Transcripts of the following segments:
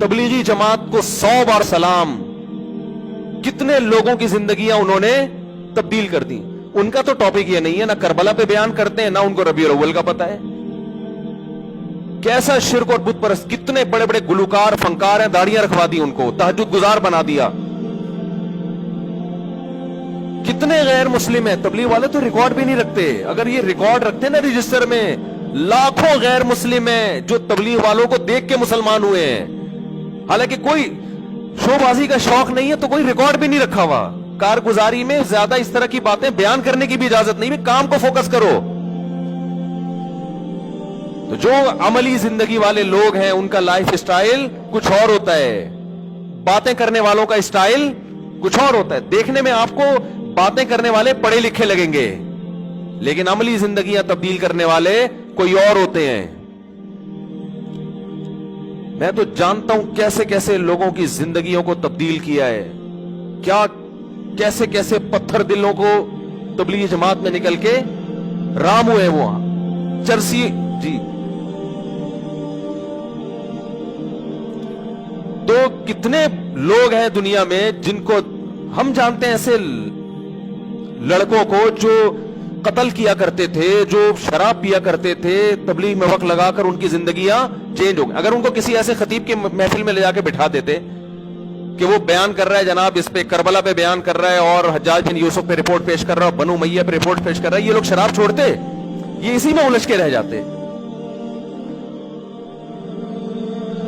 तबलीगी जमात को 100 बार सलाम। कितने लोगों की जिंदगियां उन्होंने तब्दील कर दी। उनका तो टॉपिक ये नहीं है, ना करबला पे बयान करते हैं, ना उनको रबीउल अव्वल का पता है। कैसा शिर्क और बुत परस्त। कितने बड़े बड़े गुलकार फनकार हैं, दाढ़ियां रखवा दी उनको, तहज्जुद गुजार बना दिया। कितने गैर मुस्लिम है। तबलीग वाले तो रिकॉर्ड भी नहीं रखते। अगर ये रिकॉर्ड रखते ना रजिस्टर में, लाखों गैर मुस्लिम हैं जो तबलीग वालों को देख के मुसलमान हुए हैं। हालांकि कोई शोबाजी का शौक नहीं है तो कोई रिकॉर्ड भी नहीं रखा हुआ। कारगुजारी में ज्यादा इस तरह की बातें बयान करने की भी इजाजत नहीं। काम को फोकस करो। तो जो अमली जिंदगी वाले लोग हैं उनका लाइफ स्टाइल कुछ और होता है, बातें करने वालों का स्टाइल कुछ और होता है। देखने में आपको बातें करने वाले पढ़े लिखे लगेंगे, लेकिन अमली जिंदगियां तब्दील करने वाले कोई और होते हैं। मैं तो जानता हूं कैसे कैसे लोगों की जिंदगियों को तब्दील किया है, क्या कैसे कैसे पत्थर दिलों को तबलीगी जमात में निकल के राम हुए वो चरसी जी। तो कितने लोग हैं दुनिया में जिनको हम जानते हैं, ऐसे लड़कों को जो कत्ल किया करते थे, जो शराब पिया करते थे, तबलीग में वक्त लगाकर उनकी जिंदगियां चेंज हो गई। अगर उनको किसी ऐसे खतीब के महफिल में ले जाके बिठा देते कि वो बयान कर रहा है, जनाब इस पे करबला पे बयान कर रहा है और हज्जाज बिन यूसुफ पे रिपोर्ट पेश कर रहा है, बनु उमय्या पे रिपोर्ट पेश कर रहा है, ये लोग शराब छोड़ते? ये इसी में उलझ के रह जाते।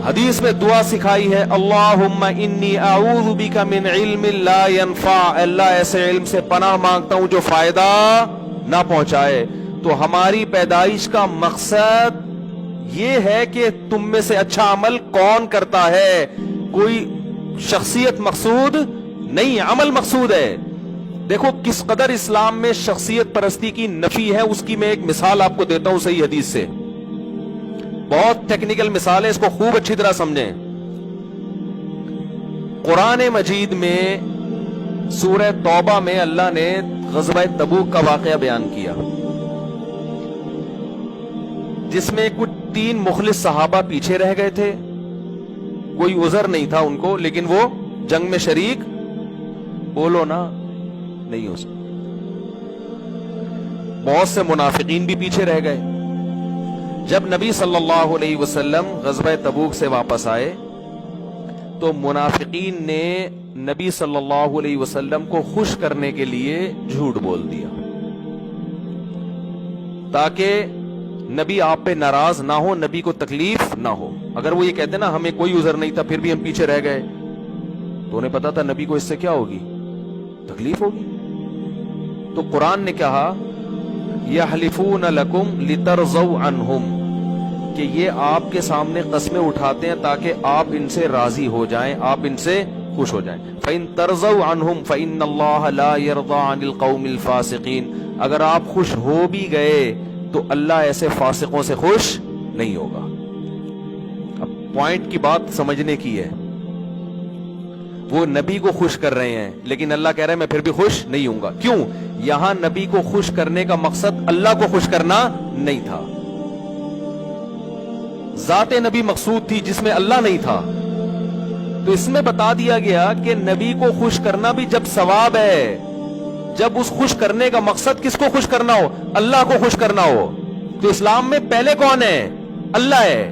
हदीस में दुआ सिखाई है, अल्लाहुम्मा इन्नी आऊज़ु बिका मिन इल्मिन ला यनफा। अल्लाह ऐसे इल्म से पनाह मांगता हूं जो फायदा ना पहुंचाए। तो हमारी पैदाइश का मकसद ये है कि तुम में से अच्छा अमल कौन करता है। कोई शख्सियत मकसूद नहीं, अमल मकसूद है। देखो किस कदर इस्लाम में शख्सियत परस्ती की नफी है, उसकी मैं एक मिसाल आपको देता हूं सही हदीस से। बहुत टेक्निकल मिसाल है, इसको खूब अच्छी तरह समझें। कुरान मजीद में सूरह तौबा में अल्लाह ने ग़ज़वा तबूक का वाक़या बयान किया, जिसमें कुछ 3 मुखलिस सहाबा पीछे रह गए थे। कोई उज़र नहीं था उनको, लेकिन वो जंग में शरीक बोलो ना नहीं हो सकता। बहुत से मुनाफिकीन भी पीछे रह गए। जब नबी सल्लल्लाहु अलैहि वसल्लम ग़ज़वा तबूक से वापस आए तो मुनाफिकीन ने नबी सल्लल्लाहु अलैहि वसल्लम को खुश करने के लिए झूठ बोल दिया, ताकि नबी आप पे नाराज ना हो, नबी को तकलीफ ना हो। अगर वो ये कहते ना हमें कोई उज़र नहीं था फिर भी हम पीछे रह गए, तो उन्हें पता था नबी को इससे क्या होगी, तकलीफ होगी। तो कुरान ने कहा, यहलिफून लकुम लितरज़ौ अन्हुम, कि ये आपके सामने कस्में उठाते हैं ताकि आप इनसे राजी हो जाएं, आप इनसे खुश हो जाएं। फ़इन तरज़ौ अन्हुम फ़इन्नल्लाह ला यरज़ा अनिल क़ौमिल फ़ासिक़ीन। अगर आप खुश हो भी गए तो अल्लाह ऐसे फासिकों से खुश नहीं होगा। अब पॉइंट की बात समझने की है। वो नबी को खुश कर रहे हैं, लेकिन अल्लाह कह रहा है मैं फिर भी खुश नहीं हूंगा। क्यों? यहां नबी को खुश करने का मकसद अल्लाह को खुश करना नहीं था, ज़ाते नबी मकसूद थी जिसमें अल्लाह नहीं था। तो इसमें बता दिया गया कि नबी को खुश करना भी जब सवाब है, जब उस खुश करने का मकसद किसको खुश करना हो, अल्लाह को खुश करना हो। तो इस्लाम में पहले कौन है? अल्लाह है।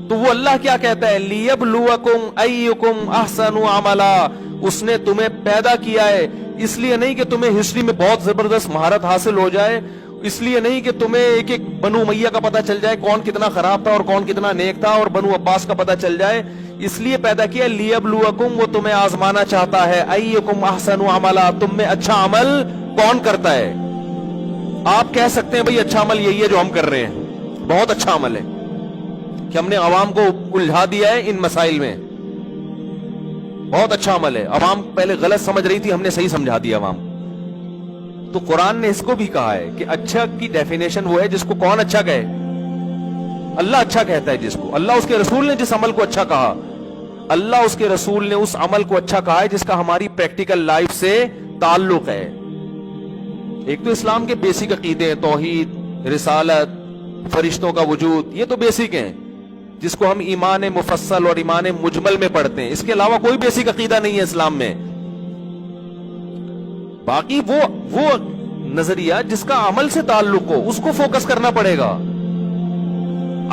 तो वो अल्लाह क्या कहता है, लियब्लुवकुम अय्युकुम अहसनु अमला। उसने तुम्हें पैदा किया है इसलिए नहीं कि तुम्हें हिस्ट्री में बहुत जबरदस्त महारत हासिल हो जाए, इसलिए नहीं कि तुम्हें एक एक बनु उमय्या का पता चल जाए कौन कितना खराब था और कौन कितना नेक था, और बनु अब्बास का पता चल जाए। इसलिए पैदा किया लियब्लुवकुम, वो तुम्हें आजमाना चाहता है, अय्युकुम अहसनु अमला, तुम में अच्छा अमल कौन करता है। आप कह सकते हैं भाई अच्छा अमल यही है जो हम कर रहे हैं, बहुत अच्छा अमल है कि हमने अवाम को उलझा दिया है इन मसाइल में, बहुत अच्छा अमल है। अवाम पहले गलत समझ रही थी, हमने सही समझा दिया अवाम। तो कुरान ने इसको भी कहा है कि अच्छा की डेफिनेशन वो है जिसको कौन अच्छा कहे, अल्लाह अच्छा कहता है जिसको। अल्लाह उसके रसूल ने जिस अमल को अच्छा कहा, अल्लाह उसके रसूल ने उस अमल को अच्छा कहा है जिसका हमारी प्रैक्टिकल लाइफ से ताल्लुक है। एक तो इस्लाम के बेसिक अकीदे हैं, तौहीद, रिसालत, फरिश्तों का वजूद, ये तो बेसिक हैं। جس کو ہم ایمان مفصل اور ایمان مجمل میں پڑھتے ہیں. اس کے علاوہ کوئی بیسک عقیدہ نہیں ہے اسلام میں. باقی وہ نظریہ جس کا عمل سے تعلق ہو اس کو فوکس کرنا پڑے گا.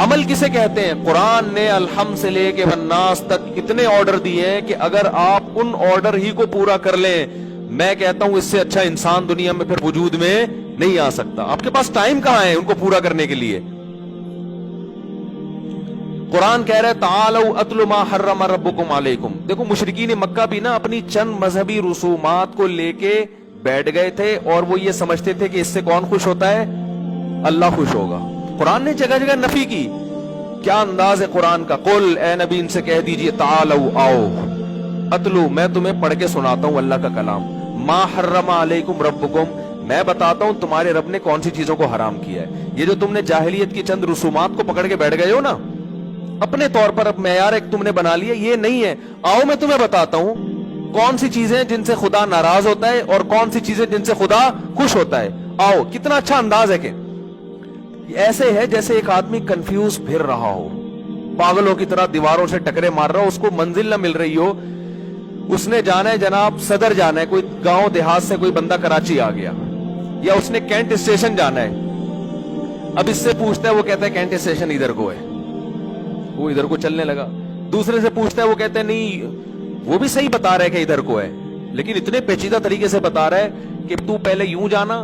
عمل کسے کہتے ہیں؟ قرآن نے الحم سے لے کے والناس تک اتنے آرڈر دیے ہیں کہ اگر آپ ان آرڈر ہی کو پورا کر لیں, میں کہتا ہوں اس سے اچھا انسان دنیا میں پھر وجود میں نہیں آ سکتا. آپ کے پاس ٹائم کہاں ہے ان کو پورا کرنے کے لیے؟ قرآن کہہ رہا ہے تعالوا اتل ما حرم ربکم علیکم. دیکھو مشرکین مکہ بھی نا اپنی چند مذہبی رسومات کو لے کے بیٹھ گئے تھے اور وہ یہ سمجھتے تھے کہ اس سے کون خوش ہوتا ہے؟ اللہ خوش ہوگا. قرآن نے جگہ جگہ نفی کی. کیا انداز ہے قرآن کا؟ قل اے نبی ان سے کہہ دیجئے تعالوا آؤ اتلو میں تمہیں پڑھ کے سناتا ہوں اللہ کا کلام. ما حرم علیکم ربکم میں بتاتا ہوں تمہارے رب نے کون سی چیزوں کو حرام کیا ہے. یہ جو تم نے جاہلیت کی چند رسومات کو پکڑ کے بیٹھ گئے ہو نا اپنے طور پر اب معیار ایک تم نے بنا لیا, یہ نہیں ہے. آؤ میں تمہیں بتاتا ہوں کون سی چیزیں جن سے خدا ناراض ہوتا ہے اور کون سی چیزیں جن سے خدا خوش ہوتا ہے. آؤ. کتنا اچھا انداز ہے کہ ایسے ہے جیسے ایک آدمی کنفیوز پھر رہا ہو, پاگلوں کی طرح دیواروں سے ٹکرے مار رہا ہو, اس کو منزل نہ مل رہی ہو. اس نے جانا ہے جناب صدر جانا ہے, کوئی گاؤں دیہات سے کوئی بندہ کراچی آ گیا, یا اس نے کینٹ اسٹیشن جانا ہے. اب اس سے پوچھتا ہے, وہ کہتا ہے کینٹ اسٹیشن ادھر کو ہے, وہ ادھر کو چلنے لگا. دوسرے سے پوچھتا ہے, وہ کہتا ہے نہیں وہ بھی صحیح بتا رہے کہ ادھر کو ہے, لیکن اتنے پیچیدہ طریقے سے بتا رہا ہے کہ تو پہلے یوں جانا,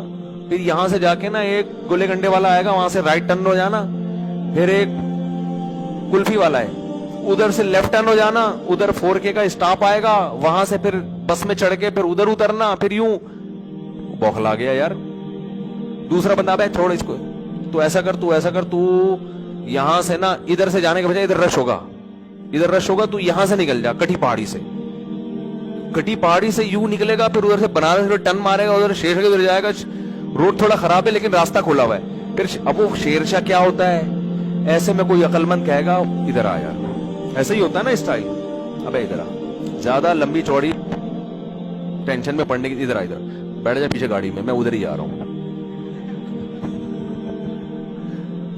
پھر یہاں سے جا کے نا ایک گولے گنڈے والا آئے گا, وہاں سے رائٹ ٹرن ہو جانا, پھر ایک کلفی والا ہے ادھر سے لیفٹ ٹرن ہو جانا, ادھر 4K کا اسٹاپ آئے گا, وہاں سے پھر بس میں چڑھ کے پھر ادھر اترنا, پھر یوں. بوکھلا گیا یار. دوسرا بندہ بھائی چھوڑ اس کو, تو ایسا کر تو یہاں سے نا ادھر سے جانے کے بجائے ادھر رش ہوگا, تو یہاں سے نکل جا کٹھی پہاڑی سے یوں نکلے گا, پھر ادھر سے بنارس ٹرن مارے گا, ادھر شیر ادھر جائے گا. روڈ تھوڑا خراب ہے لیکن راستہ کھلا ہوا ہے. پھر اب وہ شیرشاہ کیا ہوتا ہے, ایسے میں کوئی عقل مند کہے گا ادھر آ یار, ایسا ہی ہوتا ہے نا اسٹائل. ابے ادھر آ, زیادہ لمبی چوڑی ٹینشن میں پڑنے کی, ادھر آ, ادھر بیٹھ جا پیچھے گاڑی میں ادھر ہی آ رہا ہوں.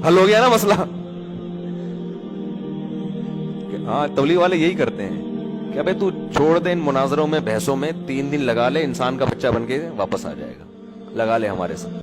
حل ہو گیا نا مسئلہ. ہاں تبلیغ والے یہی کرتے ہیں کہ ابے تو چھوڑ دے ان مناظروں میں بحثوں میں, 3 دن لگا لے, انسان کا بچہ بن کے واپس آ جائے گا, لگا لے ہمارے ساتھ.